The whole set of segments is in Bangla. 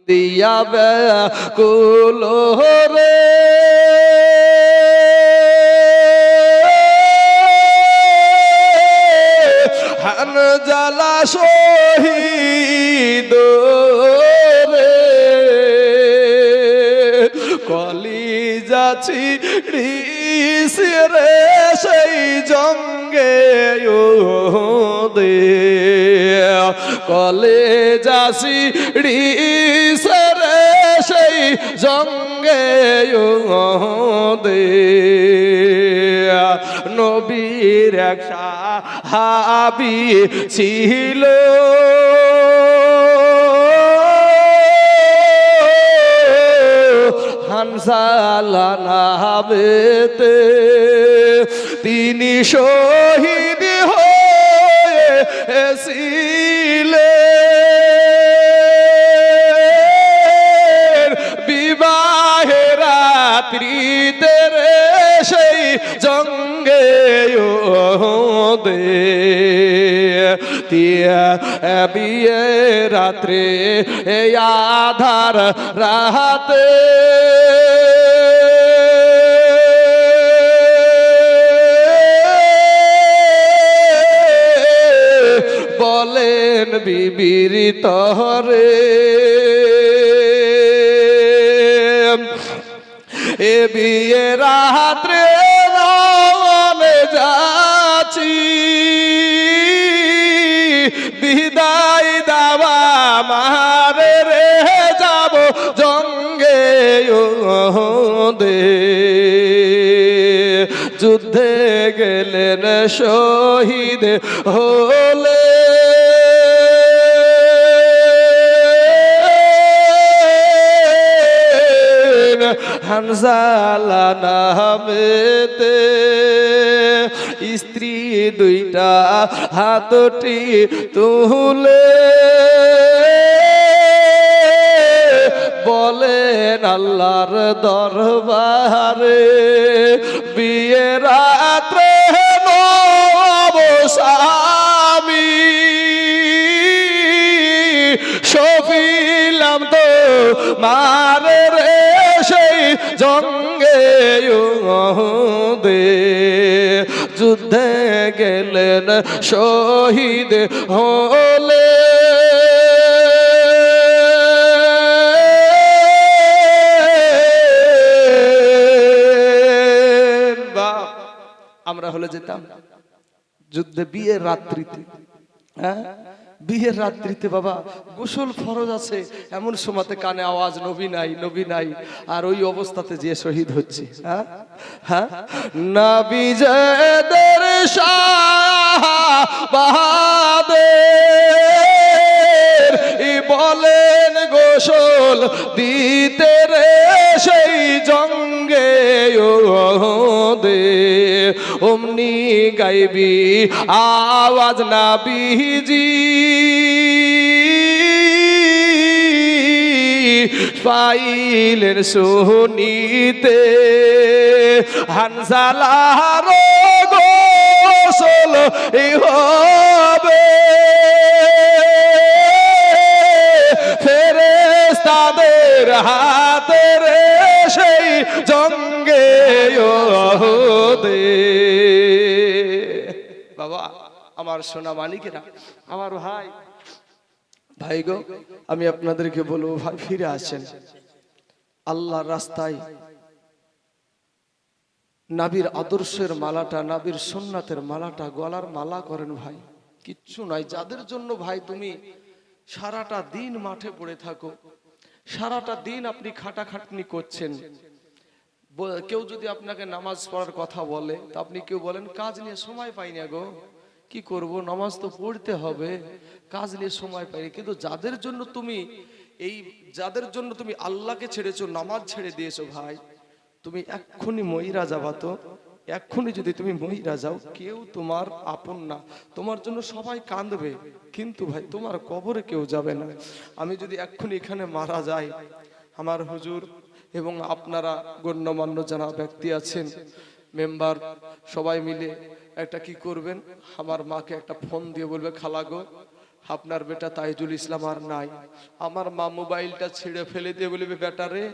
দিয়া ব্যাকুল রে হানজালা শহীদ রে কলিজা ছিড়িছে রে সেই জঙ্গে দে কলেজা ছিড়িছে রে সেই জঙ্গে দে নবীর এক সাহাবী ছিল হানজালা নামেতে তিনি শহীদ হয়েছিলেন বিবাহের রাত্রিতে রে সেই জঙ্গে দে বিয়ে রাত্রে আধার রাতে বলেন বিবির তরে এ বিয়ে রাত্রে রওনা যাচ্ছি বিদায় দাওয়া মারে রে যাব জঙ্গে দে যুদ্ধে গেলেন শহীদ হলে হানজালা নামেতে স্ত্রী দুইটা হাতটি তুলে বলেন আল্লাহর দরবারে বিয়ে রাত্রে নব স্বামী সফিলাম তো মারে রে সেই জঙ্গে দে যুদ্ধে গেলেন শহীদ হলে আমরা হলে যেতাম যুদ্ধে বিয়ের রাত্রিতে হ্যাঁ বিয়ের রাত্রিতে বাবা গোসল ফরজ আছে এমন সময়তে কানে আওয়াজ নবী নাই নবী নাই আর ওই অবস্থাতে যে শহীদ হচ্ছে হ্যাঁ হ্যাঁ নবী জেদের শাহবাদের বলেন গোসল দিতে রে সেই জঙ্গে দে অমনি গাইবি আওয়াজ নাবিজি পাইলেন শুনিতে হানজালার গোসল হবে ফেরেশতাদের হাতে রে সেই জঙ্গে দে বাবা আমার সোনা মানিকেরা আমার ভাই ভাই গো আমি আপনাদেরকে বলবো ভাই ফিরে আসেন আল্লাহর রাস্তায় নবীর আদর্শের মালাটা নবীর সুন্নাতের মালাটা গলার মালা করেন ভাই কিচ্ছু নাই যাদের জন্য ভাই তুমি সারাটা দিন মাঠে পড়ে থাকো সারাটা দিন আপনি খাটাখাটনি করছেন কেউ যদি আপনাকে নামাজ পড়ার কথা বলে তা আপনি কেউ বলেন কাজ নিয়ে সময় পাই না গো কি করব নামাজ তো পড়তে হবে কাজ নিয়ে সময় পাই কিন্তু যাদের জন্য তুমি আল্লাহকে ছেড়েছো নামাজ ছেড়ে দিয়েছো ভাই তুমি এক্ষুনি মহিরা যাবা তো এক্ষুনি যদি তুমি মহিরা যাও কেউ তোমার আপন না তোমার জন্য সবাই কাঁদবে কিন্তু ভাই তোমার কবরে কেউ যাবে না আমি যদি এক্ষুনি এখানে মারা যাই আমার হুজুর এবং আপনারা গণ্যমান্য যারা ব্যক্তি আছেন মেম্বার সবাই মিলে একটা কি করবেন আমার মাকে একটা ফোন দিয়ে বলবে খালা গো আপনার বেটা তাইজুল ইসলাম আর নাই। আমার মা মোবাইলটা ছিঁড়ে ফেলে দিয়ে বলবে, বেটা রে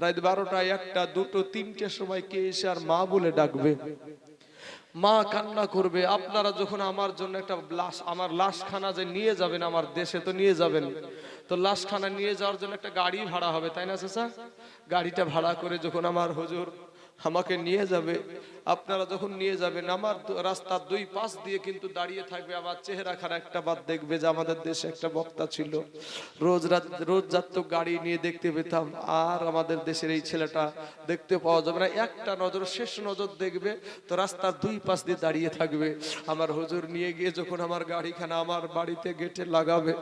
রাত 12টা 1টা 2টো 3টের সময় কে এসে আর মা বলে ডাকবে, মা কান্না করবে। আপনারা যখন আমার জন্য একটা লাশ, আমার লাশখানা যে নিয়ে যাবেন, আমার দেশে তো নিয়ে যাবেন, তো লাশখানা নিয়ে যাওয়ার জন্য একটা গাড়ি ভাড়া হবে, তাই না চাচা? গাড়িটা ভাড়া করে যখন আমার হুজুর আমাকে নিয়ে যাবে, আপনারা যখন নিয়ে যাবেন, আমার রাস্তার 2 পাশ দিয়ে কিন্তু দাঁড়িয়ে থাকবে আমার চেহারাখানা একটা বার দেখবে যে আমাদের দেশে একটা বক্তা ছিল, রোজ রাত তো গাড়ি নিয়ে দেখতে পেতাম, আর আমাদের দেশের এই ছেলেটা দেখতে পাওয়া যাবে না। একটা নজর, শেষ নজর দেখবে, তো রাস্তার 2 পাশ দিয়ে দাঁড়িয়ে থাকবে। আমার হুজুর নিয়ে গিয়ে যখন আমার গাড়িখানা আমার বাড়িতে গেটে লাগাবে,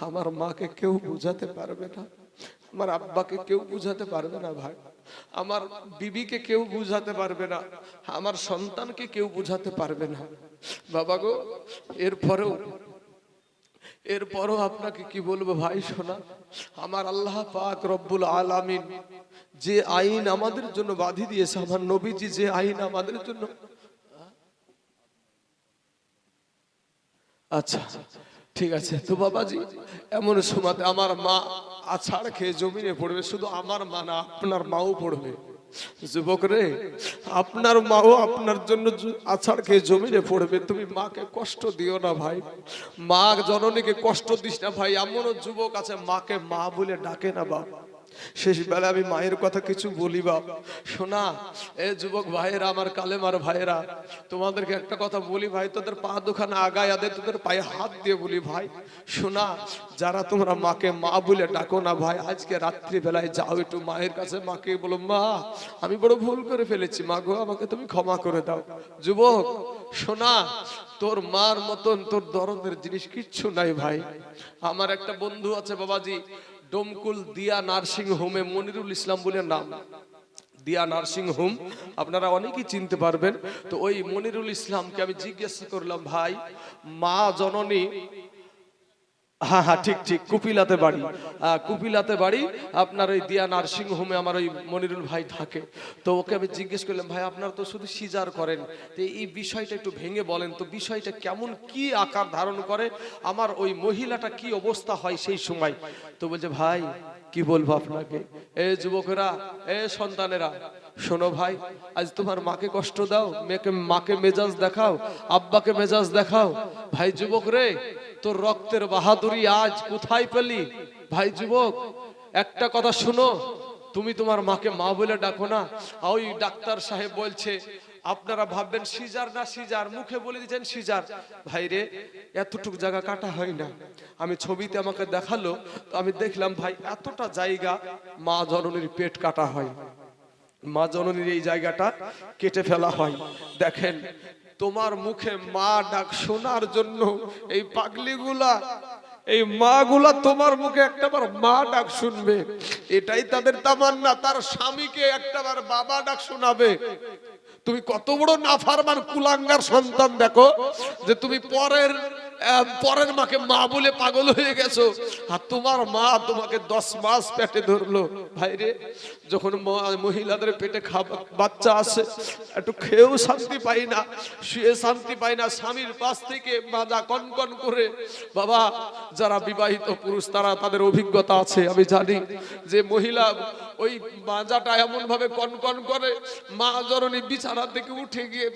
আমার মাকে কেউ বুঝাতে পারবে না, আমার আব্বাকে কেউ বুঝাতে পারবে না ভাই, আমার বিবিকে কেউ বুঝাতে পারবে না, আমার সন্তানকে কেউ বুঝাতে পারবে না বাবা গো। এরপরও আপনাকে কি বলবো ভাই শোনা, আমার আল্লাহ পাক রব্বুল আলামিন যে আইন আমাদের জন্য বাঁধি দিয়েছে, আমার নবীজি যে আইন আমাদের জন্য, আচ্ছা ঠিক আছে। তো বাবাজি এমন সময় আমার মা আছাড় খেয়ে জমিনে পড়বে, শুধু আমার মা না, আপনার মাও পড়বে। যুবক রে, আপনার মাও আপনার জন্য আছাড় খেয়ে জমিনে পড়বে। তুমি মাকে কষ্ট দিও না ভাই, মা জননীকে কষ্ট দিস না ভাই। এমনও যুবক আছে মাকে মা বলে ডাকে না বাবা। শেষ বেলা আমি মায়ের কথা কিছু বলি বাপ শোনা, এ যুবক ভাইয়েরা, আমার কালেমার ভাইয়েরা, তোমাদেরকে একটা কথা বলি ভাই, তোদের পা দুখানা আগায় আদে, তোদের পায়ে হাত দিয়ে বলি ভাই শোনা, যারা তোমরা মাকে মা বলে ডাকো না ভাই, আজকে রাত্রি বেলায় যাও একটু মায়ের কাছে, মাকে বলো, মা আমি বড় ভুল করে ফেলেছি, মা গো আমাকে তুমি ক্ষমা করে দাও। যুবক শোনা, তোর মার মতন তোর দরদের জিনিস কিচ্ছু নাই ভাই। আমার একটা বন্ধু আছে বাবাজি, ডোমকুল দিয়া নার্সিং হোমে, মনিরুল ইসলাম বলে নাম, দিয়া নার্সিং হোম, আপনারা অনেকেই চিনতে পারবেন। তো ওই মনিরুল ইসলামকে আমি জিজ্ঞাসা করলাম, ভাই মা জননী, হ্যাঁ হ্যাঁ ঠিক ঠিক, কুপিলাতে বাড়ি, কুপিলাতে বাড়ি আপনার ওই দিয়া নার্সিং হোমে আমার ওই মনিরুল ভাই থাকে। তো ওকে আমি জিজ্ঞেস করলাম, ভাই আপনারা তো শুধু সিজার করেন, তো এই বিষয়টা একটু ভেঙে বলেন তো, বিষয়টা কেমন, কি আকার ধারণ করে, আমার ওই মহিলাটা কি অবস্থা হয় সেই সময়। তো বলছে, ভাই কি বলবো আপনাকে, এ যুবকেরা, এ সন্তানেরা, শোনো ভাই, আজ তোমার মাকে কষ্ট দাও, মাকে মেজাজ দেখাও, আব্বাকে মেজাজ দেখাও। ভাই যুবক রে, তোর রক্তের বাহাদুরি আজ কোথায় পেলি? ভাই যুবক একটা কথা শুনো, তুমি তোমার মাকে মা বলে ডাকো না। ওই ডাক্তার সাহেব বলছে, আপনারা ভাববেন সিজার না সিজার, মুখে বলে দিচ্ছেন সিজার। ভাই রে, এতটুক জায়গা কাটা হয় না। আমি ছবিতে আমাকে দেখালো, তো আমি দেখলাম ভাই এতটা জায়গা মা জননীর পেট কাটা হয়, মা জননীর এই জায়গাটা কেটে ফেলা হয়। দেখেন, তোমার মুখে মা ডাক শোনার জন্য এই পাগলিগুলা, এই মা গুলা তোমার মুখে একটাবার মা ডাক শুনবে, এটাই তাদের তামান্না। তার স্বামীকে একটাবার বাবা ডাক শোনাবে। তুমি কত বড় নাফরমান কুলাঙ্গার সন্তান দেখো, যে তুমি পরের মাকে মা বলে পাগল হয়ে গেছো, আর তোমার মা তোমাকে 10 মাস পেটে ধরলো। ভাইরে, যখন মহিলাদের পেটে বাচ্চা আসে, একটু খেয়েও শান্তি পাই না, শুয়ে শান্তি পাই না, স্বামীর পাশ থেকে মাজা কনকন করে। বাবা, যারা বিবাহিত পুরুষ তারা, তাদের অভিজ্ঞতা আছে, আমি জানি যে মহিলা ওই মাজাটা এমন ভাবে কনকন করে, মা জননী বিছানা থেকে উঠে গিয়ে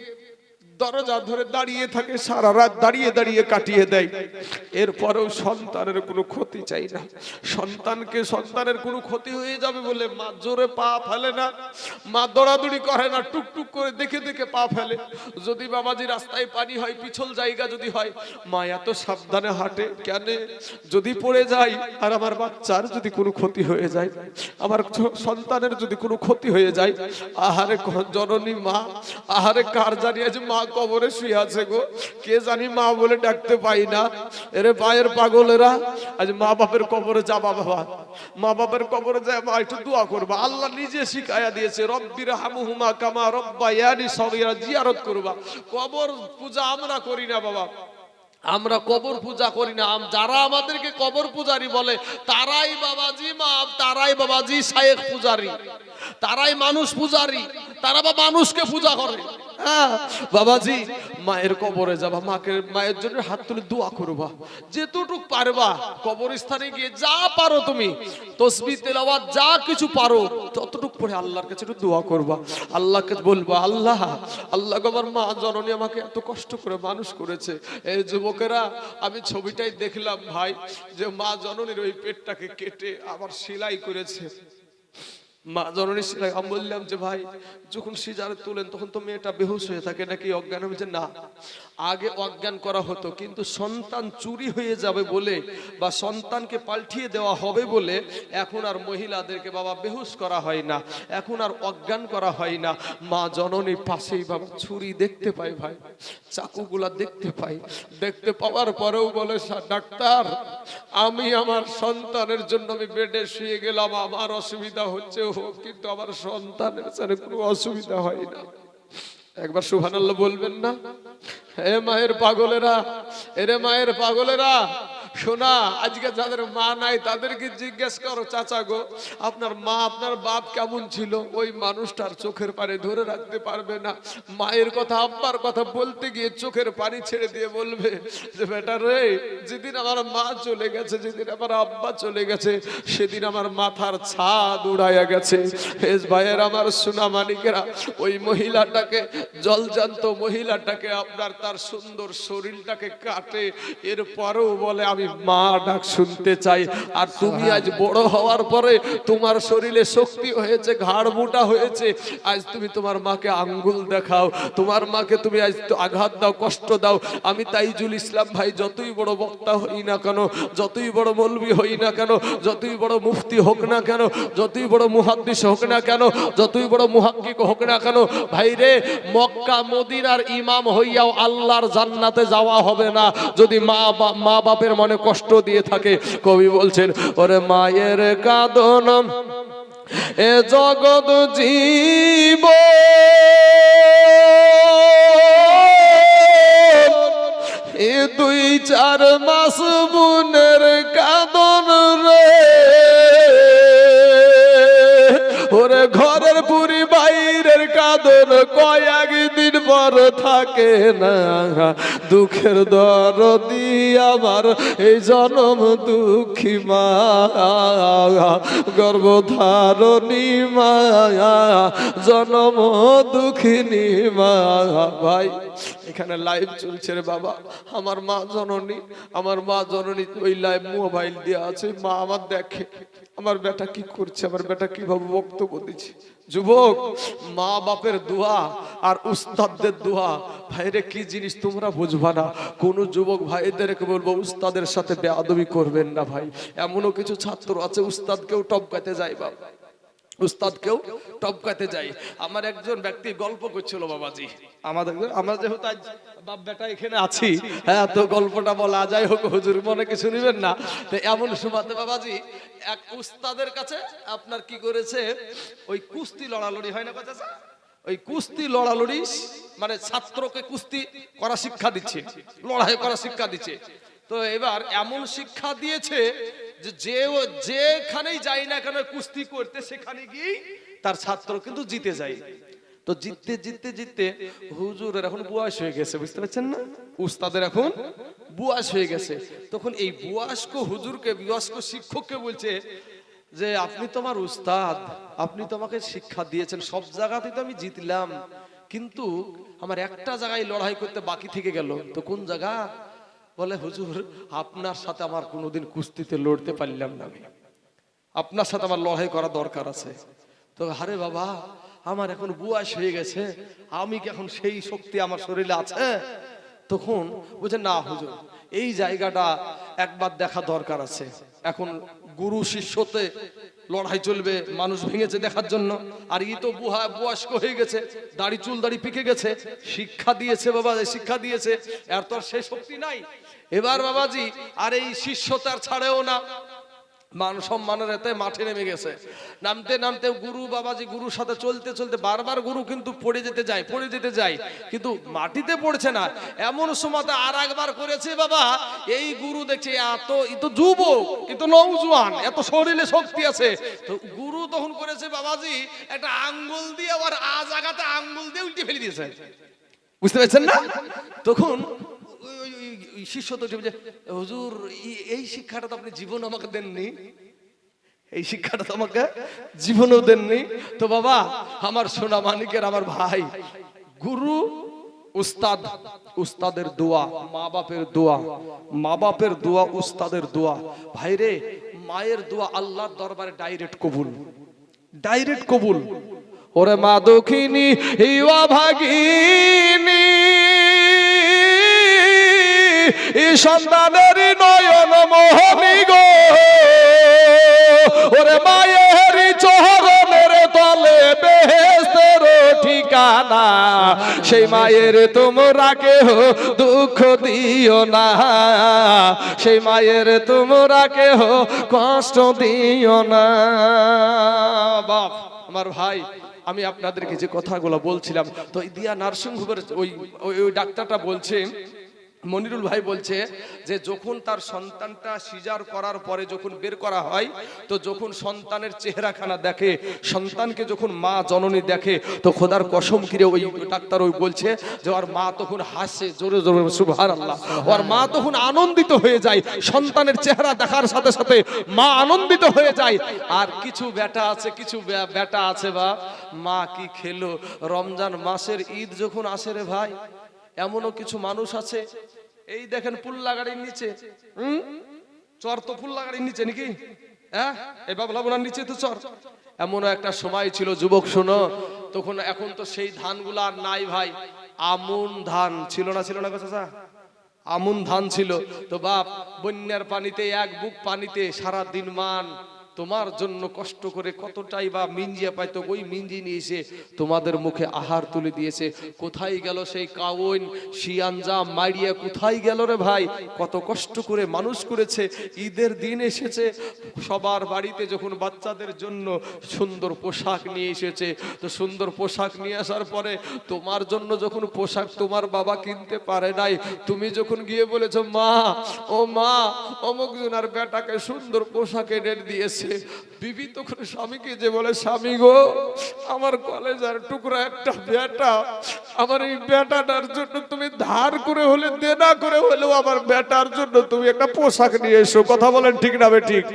দরজা ধরে দাঁড়িয়ে থাকে, সারা রাত দাঁড়িয়ে দাঁড়িয়ে কাটিয়ে দেয়। এরপরেও সন্তানের কোনো ক্ষতি চাই না, সন্তানের কোনো ক্ষতি হয়ে যাবে বলে মা জোরে পা ফেলে না, মা দৌড়াদৌড়ি করে না, টুকটুক করে দেখে দেখে পা ফেলে। যদি বাবাজি রাস্তায় পানি হয়, পিছল জায়গা যদি হয়, মা এত সাবধানে হাঁটে কেন? যদি পড়ে যায় আর আমার বাচ্চার যদি কোনো ক্ষতি হয়ে যায়, আমার সন্তানের যদি কোনো ক্ষতি হয়ে যায়, আহারে জননী মা, আহারে কার জানি আজ মা কবরে শুয়ে আছে গো, কে জানি মা বলে ডাকতে পাই না। এরে পায়ের পাগলেরা, আজ মা বাপের কবরে যাবা বাবা, মা বাপের কবরে যায় মা একটু দোয়া করবা। আল্লাহ নিজে শিখায়া দিয়েছে, রব্বির হামহুমা কামা রব্বায়ানি সগীরা, জিয়ারত করবা। কবর পূজা আমরা করি না বাবা, আমরা কবর পূজা করি না। যারা আমাদেরকে কবর পূজারি বলে, তারাই বাবাজি মা, তারাই বাবাজি শায়েখ পূজারি, তারাই মানুষ পূজারি, তারা বা মানুষকে পূজা করে। বাবাজি মায়ের কবরে যাবা, মায়ের জন্য হাত তুলে দোয়া করবা, যেতটুক পারবা কবরস্থানে গিয়ে যা পারো তুমি তাসবিহ তেলাওয়াত যা কিছু পারো ততটুক পরে আল্লাহর কাছে একটু দোয়া করবা। আল্লাহকে বলবা, আল্লাহ আল্লাহ আমার মা জননী আমাকে এত কষ্ট করে মানুষ করেছে। এই যুবকেরা আমি ছবিটাই দেখলাম ভাই, যে মা জননীর ওই পেটটাকে কেটে আবার সেলাই করেছে। মা জননী সেলাই, আমি বললাম যে ভাই যখন সিজারে তুলেন তখন তো মেয়েটা বেহুশ হয়ে থাকে নাকি অজ্ঞান হয়েছে? না, আগে অজ্ঞান করা হতো, কিন্তু সন্তান চুরি হয়ে যাবে বলে বা সন্তানকে পাল্টিয়ে দেওয়া হবে বলে এখন আর মহিলাদেরকে বাবা বেহুশ করা হয় না, এখন আর অজ্ঞান করা হয় না। মা জননী পাশেই বাবা ছুরি দেখতে পাই ভাই, চাকুগুলা দেখতে পাই, দেখতে পাওয়ার পরেও বলে ডাক্তার আমি আমার সন্তানের জন্য আমি বেডে শুয়ে গেলাম, আমার অসুবিধা হচ্ছে হোক, কিন্তু আমার সন্তানের সাথে কোনো অসুবিধা হয় না। একবার সুবহানাল্লাহ বলবেন না? এ মায়ের পাগলেরা, এরে মায়ের পাগলেরা শোনা, আজকে যাদের মা নাই তাদেরকে জিজ্ঞেস করো, চাচা গো আপনার মা আপনার বাপ কেমন ছিল? ওই মানুষটার চোখের পানি ধরে রাখতে পারবে না। মায়ের কথা আব্বার কথা বলতে গিয়ে চোখের পানি ছেড়ে দিয়ে বলবে যে বেটা রে, যেদিন আমার মা চলে গেছে, যেদিন আমার আব্বা চলে গেছে, সেদিন আমার মাথার ছাদ উড়াইয়া গেছে। এস ভাইয়ের আমার সোনা মানিকেরা, ওই মহিলাটাকে জলজান্ত মহিলাটাকে আপনার তার সুন্দর শরীরটাকে কাটে, এরপরেও বলে আমি মা ডাক শুনতে চাই। আর তুমি আজ বড় হওয়ার পরে তোমার শরীরে শক্তি হয়েছে, ঘাড় মোটা হয়েছে, আজ তুমি তোমার মাকে আঙ্গুল দেখাও, তোমার মাকে তুমি আজ আঘাত দাও, কষ্ট দাও। আমি তাইজুল ইসলাম ভাই যতই বড় বক্তা হই না কেন, যতই বড় মৌলবি হই না কেন, যতই বড় মুফতি হোক না কেন, যতই বড় মুহাদ্দিস হোক না কেন, যতই বড় মুহাক্কিক হোক না কেন, ভাই রে মক্কা মদিনার ইমাম হইয়াও আল্লাহর জান্নাতে যাওয়া হবে না যদি মা বাপের মনে কষ্ট দিয়ে থাকে। কবি বলছেন ওরে মায়ের কাঁদন এ জগৎ জীব এ 2-4 মাস বুনের কাঁদন রে, ওরে ঘরের পুরি বাইরের কাঁদন কয়েকদিন পর থাকে না, দুঃখের দরদি আমার এই জনম দুঃখী মা, গর্ভধারণী মা, জনম দুঃখিনী মা। ভাই এখানে লাইভ চলছে রে বাবা, আমার মা জননী, আমার মা জননী ওই লাইভ মোবাইল দেওয়া আছে, মা আমার দেখে আমার বেটা কি করছে, আমার বেটা কিভাবে বক্তব্য দিচ্ছে। যুবক, মা বাপের দোয়া আর উস্তাদদের দোয়া ভাইরে কি জিনিস তোমরা বুঝবা না। কোন যুবক ভাইদেরকে বলবো উস্তাদের সাথে বেয়াদবি করবেন না ভাই। এমনও কিছু ছাত্র আছে উস্তাদকেও টপকাতে যায় বাবা, উস্তাদকেও টপকাতে যায়। আমার একজন ব্যক্তি গল্প করছিল বাবাজি, আমরা যেহেতু আজ বাপ বেটা এখানে আছি, হ্যাঁ তো গল্পটা বলা যায় হোক, হুজুর মনে কিছু নিবেন না। তো এমন সময় বাবাজি এক উস্তাদের কাছে আপনার কি করেছে, ওই কুস্তি লড়ালড়ি হয় না কথা, ওই কুস্তি লড়ালড়ি মানে ছাত্রকে কুস্তি করা শিক্ষা দিচ্ছে, লড়াই করা শিক্ষা দিচ্ছে। তো এবার এমন শিক্ষা দিয়েছে যে যেখানেই যাই না কেন কুস্তি করতে, সেখানে গিয়ে তার ছাত্র কিন্তু জিতে যায়। তো জিততে জিততে জিততে হুজুরের এখন বয়স হয়ে গেছে, বুঝতে পারছেন না, উস্তাদের এখন বয়স হয়ে গেছে। তখন এই বয়স্ক হুজুরকে, বয়স্ক শিক্ষককে বলছে যে আপনি তো আমার উস্তাদ, আপনি তো আমাকে শিক্ষা দিয়েছেন, সব জায়গাতেই তো আমি জিতলাম, কিন্তু আমার একটা জায়গায় লড়াই করতে বাকি থেকে গেল। তো কোন জায়গা? বলে হুজুর আপনার সাথে আমার কোনোদিন কুস্তিতে লড়তে পারলাম না, আপনার সাথে আমার লড়াই করা দরকার আছে। তো আরে বাবা আমার এখন বয়স হয়ে গেছে, আমি কি এখন সেই শক্তি আমার শরীরে আছে? তখন বুঝে না হুজুর এই জায়গাটা একবার দেখা দরকার আছে। এখন গুরু শিষ্যতে লড়াই চলবে, মানুষ ভেঙেছে দেখার জন্য, আর ই তো বয়স্ক হয়ে গেছে, দাড়ি চুল দাড়ি পেকে গেছে, শিক্ষা দিয়েছে বাবা, শিক্ষা দিয়েছে, আর তোর সেই শক্তি নাই। এবার বাবাজি আর এই শিষ্য তার ছাড়েও না, মান সম্মানের এতে মাঠে নেমে গেছে। নামতে নামতে গুরু বাবাজি গুরুর সাথে চলতে চলতে বারবার গুরু কিন্তু পড়ে যেতে যায় কিন্তু মাটিতে পড়ছে না। এমন সময় আর একবার করেছে বাবা, এই গুরু দেখছে এত যুবক, এত নওজোয়ান, এত শরীরে শক্তি আছে, তো গুরু তখন করেছে বাবাজি একটা আঙ্গুল দিয়ে আবার জায়গাতে আঙ্গুল দিয়ে উল্টে ফেলে দিয়েছে। বুঝতে পারছেন না? তখন শিষ্য তো যে হুজুর এই শিক্ষাটা তো আপনি জীবন আমাকে দেননি, এই শিক্ষাটা তো আমাকে জীবনেও দেননি। তো বাবা আমার সোনা মানিকের আমার ভাই, গুরু উস্তাদ, উস্তাদের দোয়া, মা বাপের দোয়া, উস্তাদের দোয়া। ভাইরে মায়ের দোয়া আল্লাহর দরবারে ডাইরেক্ট কবুল। ওরে মা দক্ষিণী ইয়া ভাগিনী, সন্তানের নয়ন মোহনী গো, ওরে মায়ের চরণের তলে বেহেশতের ঠিকানা, সেই মায়ের তোমরা কেহ দুঃখ দিও না, সেই মায়ের তোমরা কেহ কষ্ট দিও না। বাপ আমার ভাই, আমি আপনাদেরকে যে কথাগুলো বলছিলাম, তো দিয়া নার্সিং হোমের ওই ডাক্তারটা বলছে, মনিরুল ভাই বলছে যে যখন তার সন্তানটা সিজার করার পরে যখন বের করা হয়, তো যখন সন্তানের চেহারাখানা দেখে, সন্তানকে যখন মা জননী দেখে, তো খোদার কসম কিরে ওই ডাক্তার ওই বলছে যে ওর মা তখন হাসে জোরে জোরে সুবহানাল্লাহ, ওর মা তখন আনন্দিত হয়ে যায়, সন্তানের চেহারা দেখার সাথে সাথে মা আনন্দিত হয়ে যায়। আর কিছু বেটা আছে বা মা কি খেলো, রমজান মাসের ঈদ যখন আসে রে ভাই, এমনও কিছু মানুষ আছে, এই দেখেন পুল্লা গাড়ির নিচে, চর তো পুল্লা গাড়ির নিচে নাকি, হ্যাঁ এই বাবলা বোনার নিচে তো চর। এমনও একটা সময় ছিল যুবক শোনো, তখন এখন তো সেই ধানগুলো আর নাই ভাই, আমন ধান ছিল না চাচা, আমন ধান ছিল। তো বাপ বন্যার পানিতে এক বুক পানিতে সারা দিন মান তোমার জন্য কষ্ট করে কতটাই বা মিঞ্জিয়া পাইতো, ওই মিঞ্জি নিয়ে এসে তোমাদের মুখে আহার তুলে দিয়েছে। কোথায় গেল সেই কাউন শিয়ানজা মাইরিয়া, কোথায় গেল রে ভাই? কত কষ্ট করে মানুষ করেছে। ঈদের দিন এসেছে, সবার বাড়িতে যখন বাচ্চাদের জন্য সুন্দর পোশাক নিয়ে এসেছে, তো সুন্দর পোশাক নিয়ে আসার পরে তোমার জন্য যখন পোশাক তোমার বাবা কিনতে পারে নাই, তুমি যখন গিয়ে বলেছো মা, ও মা, অমুক জনার বেটাকে সুন্দর পোশাক এনে দিয়েছে, বিবি তখন স্বামীকে যে বলে, স্বামী গো, আমার কলেজের টুকরা একটা বেটা, আমার এই বেটাটার জন্য তুমি ধার করে হলে দেনা করে হলেও আমার বেটার জন্য তুমি একটা পোশাক নিয়ে এসো। কথা বলেন ঠিক না ঠিক?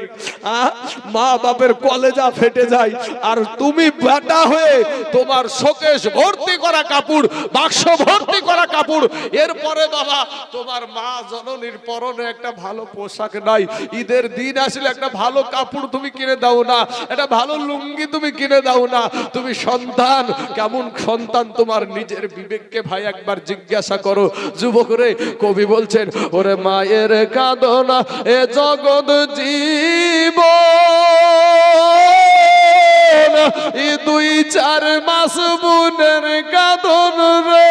মা বাপের কলেজা ফেটে যায়, আর তুমি বেটা হয়ে তোমার শোকেস ভর্তি করা কাপড়, বাক্স ভর্তি করা কাপড়, এরপরে বাবা তোমার মা জননীর পরনে একটা ভালো পোশাক নাই, ঈদের দিন আসলে একটা ভালো কাপড় তুমি কিনে দাও না, একটা ভালো লুঙ্গি তুমি কিনে দাও না। তুমি সন্তান, কেমন সন্তান তোমার নিজের বিবেককে ভাই একবার জিজ্ঞাসা করো। যুবক রে, কবি বলছেন, ওরে মায়ের কাঁদনা এ জগৎ জীব, এই 2-4 মাস বুনের কাঁদন রে,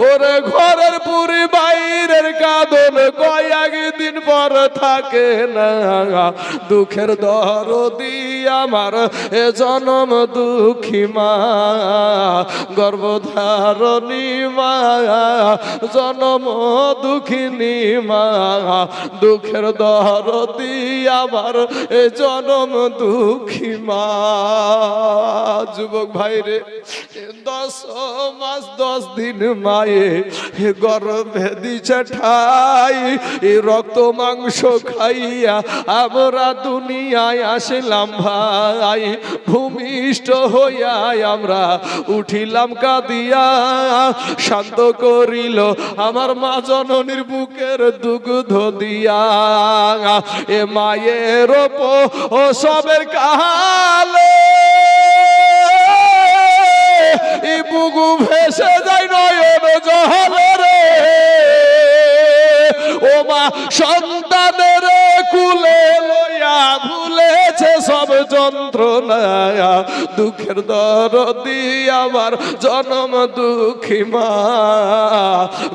ওরে ঘরের পুরি বাইরের কাঁদন কয়েকদিন পর থাকে না, দুঃখের দরদি আমার এ জনম দুঃখী মা, গর্ভধারণী মা, জনম দুঃখিনী মা, দুঃখের দরদি আমার এ জনম দুঃখী মা। যুবক ভাইরে, 10 মাস 10 দিন মায়ে গর্ভে দিছে ঠাই, এই রক্ত মাংস খাইয়া আমরা দুনিয়ায় আসলাম ভাই, ভূমিষ্ঠ হইয়া আমরা উঠিলাম কাঁদিয়া, শান্ত করিল আমার মা জননীর বুকের দুগ্ধ দিয়া, এ মায়ের ও সবের কালে এই বুকু ভেসে যায় নয়ন জলে রে, ও মা সন্তানের কুলে লইয়া ভুলেছে সব যন্ত্রণা, দুঃখের দরদি আমার জনম দুঃখী মা,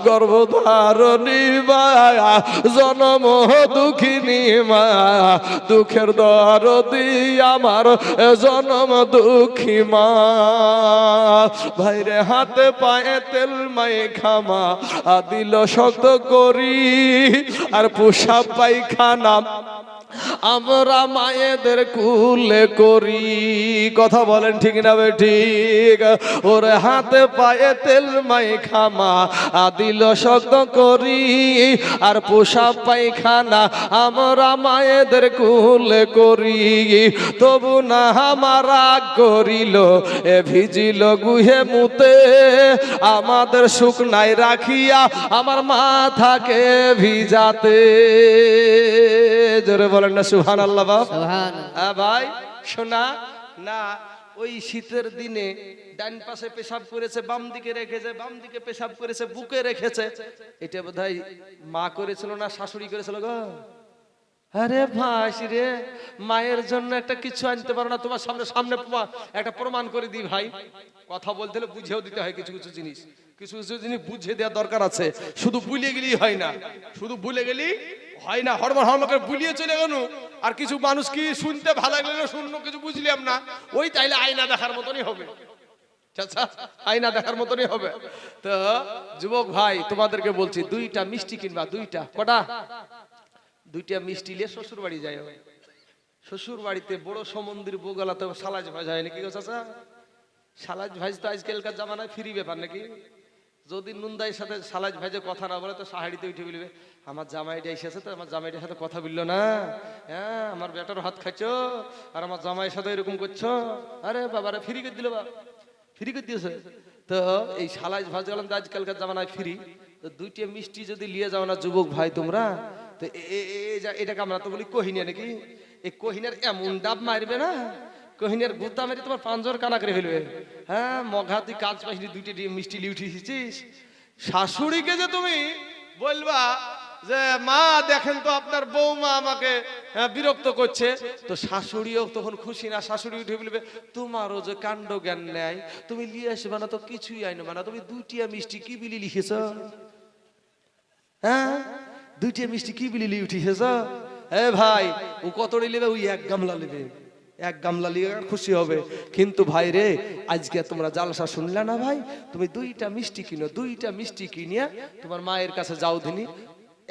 গর্ভধারণী মা জনম দুঃখিনী মা, দুঃখের দরদি আমার জনম দুঃখী মা। ভাইরে হাতে পায়ে তেল মাইখামা দিল শক্ত করি, আর পোশাক পায়খানা আমরা মায়েদের কুলে করি। কথা বলেন ঠিক না ঠিক? ওরে হাতে পায়ে তেল মাইখামা দিল শক্ত করি, আর পোশাক পায়খানা আমরা মায়েদের কুলে করি। তবু না আমার রাগ করিল এ ভিজিল গুহে মুতে, আমাদের সুখ নাই রাখিয়া আমার মাথাকে ভিজাতে। জোরে বলেন না সুবহানাল্লাহ বাপ। সুবহানাল্লাহ। ভাই শোনা না, ওই শীতের দিনে ডান পাশে পেশাব করেছে, বাম দিকে রেখেছে, বাম দিকে পেশাব করেছে, বুকে রেখেছে। এটা বোধহয় মা করেছিল না শাশুড়ি করেছিল গো? আরে ভাই রে, মায়ের জন্য একটা কিছু আনতে পারো না? তোমার সামনে সামনে একটা প্রমাণ করে দিই ভাই। কথা বলতে হলে বুঝেও দিতে হয় কিছু কিছু জিনিস, কিছু কিছু জিনিস বুঝে দেওয়া দরকার আছে। শুধু ভুলে গেলেই হয় না, শুধু ভুলে গেলেই হয় না। হরমর হরমকে ভুলিয়ে চলে গেল। আর কিছু মানুষ কি শুনতে ভালো লাগলো, শূন্য কিছু বুঝলাম না, ওই তাইলে আয়না দেখার মতনই হবে। আচ্ছা, আয়না দেখার মতনই হবে। তো যুবক ভাই তোমাদেরকে বলছি, দুইটা মিষ্টি কিনবা। দুইটা কটা? দুইটা মিষ্টি নিয়ে শ্বশুর বাড়ি যায়। শ্বশুর বাড়িতে বড় সমন্দির বোগালাতে সালাজ ভাজা হয় নাকি গো চাচা? সালাজ ভাজ তো আজকালকার জামানায় ফ্রি ব্যাপার নাকি? যদি নুনদাইয়ের সাথে সালাজ ভাজে কথা না বলে তো সাহাড়িতে উঠে বলবে, আমার জামাইটা এসেছে তো আমার জামাইটার সাথে কথা বললো না, হ্যাঁ আমার বেটার হাত খাচ্ছ আর আমার জামাইয়ের সাথে এরকম করছো। আরে বাবারে ফ্রি করে দিল, বাবা ফ্রি করে দিয়েছে। তো এই সালাজ ভাজ গেলাম তো আজকালকার জামানায় ফ্রি। তো দুইটা মিষ্টি যদি নিয়ে যাও না যুবক ভাই তোমরা, তো এটাকে আমরা তো বলি কোহিনিয়া নাকি? এই কোহিনের এমন ডাব মারবে না, কোহিনের গুতা মেরে তোমার পাঁচজন কানা করে ফেলবে। হ্যাঁ মঘা তুই কাজ পাইনি, দুইটা মিষ্টি লিয়ে উঠেছিস। শাশুড়িকে যে তুমি বলবা যে মা দেখেন তো আপনার বৌমা আমাকে বিরক্ত করছে, তো শাশুড়িও তখন খুশি না। শাশুড়ি উঠে বলবে, তোমারও যে কাণ্ড জ্ঞান নেয়, তুমি লিয়ে আসবে না তো কিছুই আইনো না, তুমি দুইটা মিষ্টি কি বিলি লিখেছ? হ্যাঁ দুইটা মিষ্টি কি বিলি লিয়ে উঠিয়েছ? এ ভাই ও কতটি নেবে? ওই এক গামলা নেবে, এক গামলা লিয়ে খুশি হবে। কিন্তু ভাই রে, আজকে তোমরা জালসা শুনলে না ভাই, তুমি দুইটা মিষ্টি কিনো, দুইটা মিষ্টি কিনিয়া তোমার মায়ের কাছে যাও দিনি।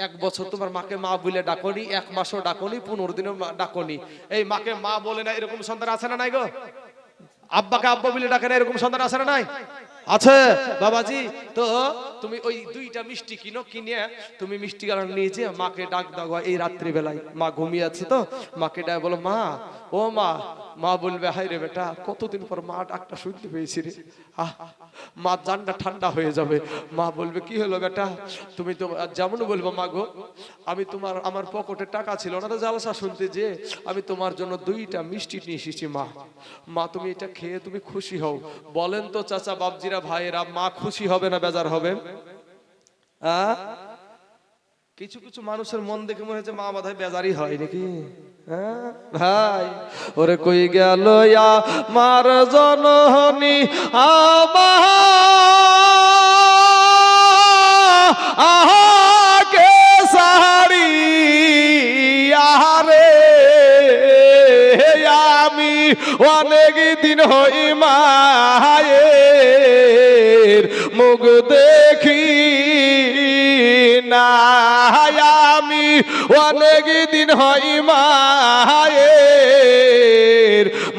এক বছর তোমার মাকে মা বলে ডাকনি, এক মাসও ডাকনি, 15 দিনও ডাকনি। এই মাকে মা বলে না এরকম সন্তান আছে না নাই গো? আব্বাকে আব্বা বলে ডাকে না এরকম সন্তান আছে না নাই? আছে বাবাজি। তো তুমি ওই দুইটা মিষ্টি কিনো, কিনে তুমি মিষ্টি গালা নিয়ে যে মাকে ডাক দাও। এই রাত্রি বেলায় মা ঘুমিয়ে আছে, তো মাকে ডাক বলো, মা ও মা। মা বলবে, হাই রে বেটা, কতদিন পর মা ডাকটা শুনতে পেয়েছি রে। মা জানটা ঠান্ডা হয়ে যাবে। মা বলবে, কি হলো বেটা? তুমি তো যেমন বলবো, মা গো আমি আমার পকেটে টাকা ছিল না তো জালসা শুনতে, যে আমি তোমার জন্য দুইটা মিষ্টি নিয়ে এসেছি মা। মা তুমি এটা খেয়ে তুমি খুশি হও। বলেন তো চাচা বাবজিরা ভাইয়েরা, মা খুশি হবে না বেজার হবে? কিছু কিছু মানুষের মন দেখে মনে হচ্ছে মা বাধায় বেজারই হয় নাকি? ভাই ওরে কই গেল মার জননী আহাকে সারি, আহারে আমি অনেক দিন হই মায়ের মুখ দেখি না, আমি অনেক দিন হই মায়ের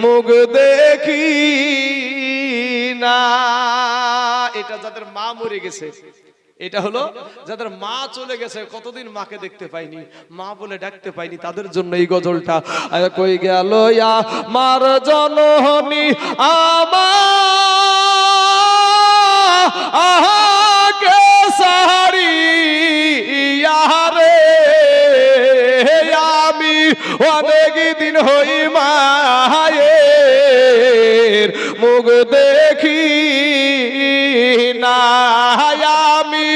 মুখ দেখি না। এটা যাদের মা মরে গেছে, এটা হলো যাদের মা চলে গেছে, কতদিন মাকে দেখতে পাইনি, মা বলে ডাকতে পাইনি, তাদের জন্য এই গজলটা। কই গেল মার জননী আহাকে সারি, আহারে আমি অনেক দিন হই মায়ের মুখ দেখি না, আমি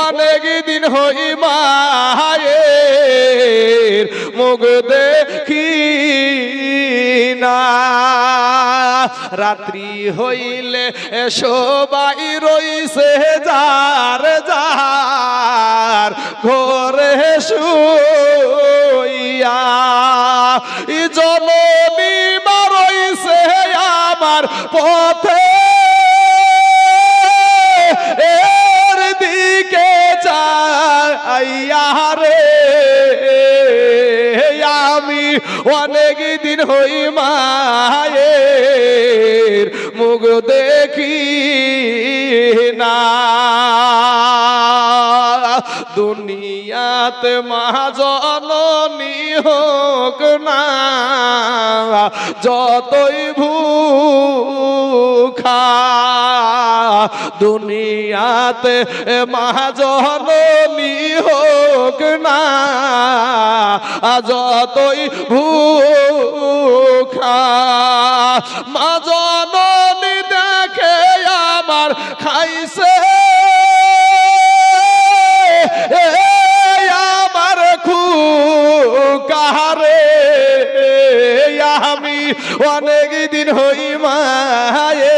অনেক দিন হই মায়ের মুখ দেখি রাত্রি হইলে সবাই রইছে যার যার ঘরে শুইয়া, জননী মা রইছে আমার পথে এর দিকে চাইয়া রে, আমি অনেক দিন হই মায়ের মুখ দেখি না। দুনিয়াতে মা জননী হোক না যতই ভুখা, দুনিয়াতে মা জননী হোক না যতই ভুখা, মা জননী দেখে আমার খাইছে আমার খুকারে, আমি অনেক দিন হই মায়ের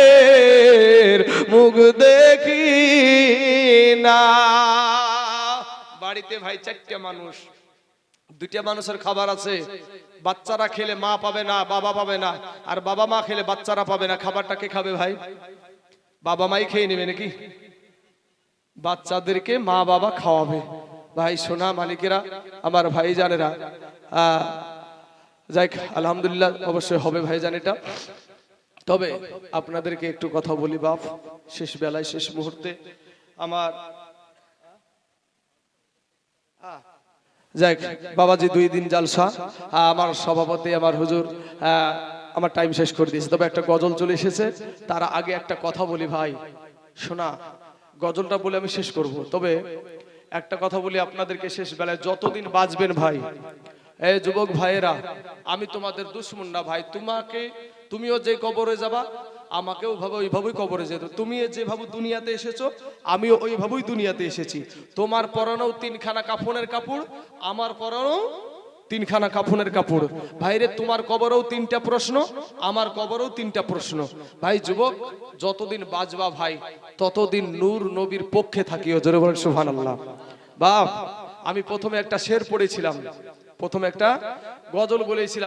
মুখ দেখি না। বাড়িতে ভাই 4টে মানুষ, 2টা মানুষের খাবার আছে, বাচ্চারা খেলে মা পাবে না, বাবা পাবে না, আর বাবা মা খেলে বাচ্চারা পাবে না। খাবারটা কে খাবে ভাই? বাবা মাই খেয়ে নেবে নাকি? বাচ্চাদেরকে মা বাবা খাওয়াবে। ভাই সোনা মালিকেরা, আমার ভাই জানেরা, যাই আলহামদুলিল্লাহ অবশ্যই হবে ভাই জান এটা। তবে আপনাদেরকে একটু কথা বলি বাপ, শেষ বেলায় শেষ মুহূর্তে আমার যাই বাবাজি 2 দিন জালসা, আমার সভাপতি আমার হুজুর আমার টাইম শেষ করে দিয়েছে। তবে একটা গজল চলে এসেছে, তার আগে একটা কথা বলি ভাই শোনা, গজলটা বলে আমি শেষ করব। তবে একটা কথা বলি আপনাদেরকে, শেষ বেলায় যতদিন বাঁচবেন ভাই, এই যুবক ভাইয়েরা, আমি তোমাদের দুশমন না ভাই। তুমিও যে কবরে যাবা, আমাকেও ভাবে ওইভাবেই কবরে যেত। তুমি যেভাবে দুনিয়াতে এসেছো, আমিও ওইভাবেই দুনিয়াতে এসেছি। তোমার পরনেও 3খানা কাফনের কাপড়, আমার পরনেও 3খানা কাফনের কাপড়। ভাইরে তোমার কবরেও 3টা প্রশ্ন, আমার কবরেও 3টা প্রশ্ন। ভাই যুবক, যতদিন বাঁচবা ভাই ততদিন নূর নবীর পক্ষে থাকিও। জোরে বলেন সুবহানাল্লাহ। বাপ, আমি প্রথমে একটা শের পড়েছিলাম, প্রথমে একটা গজল বলেছিলাম।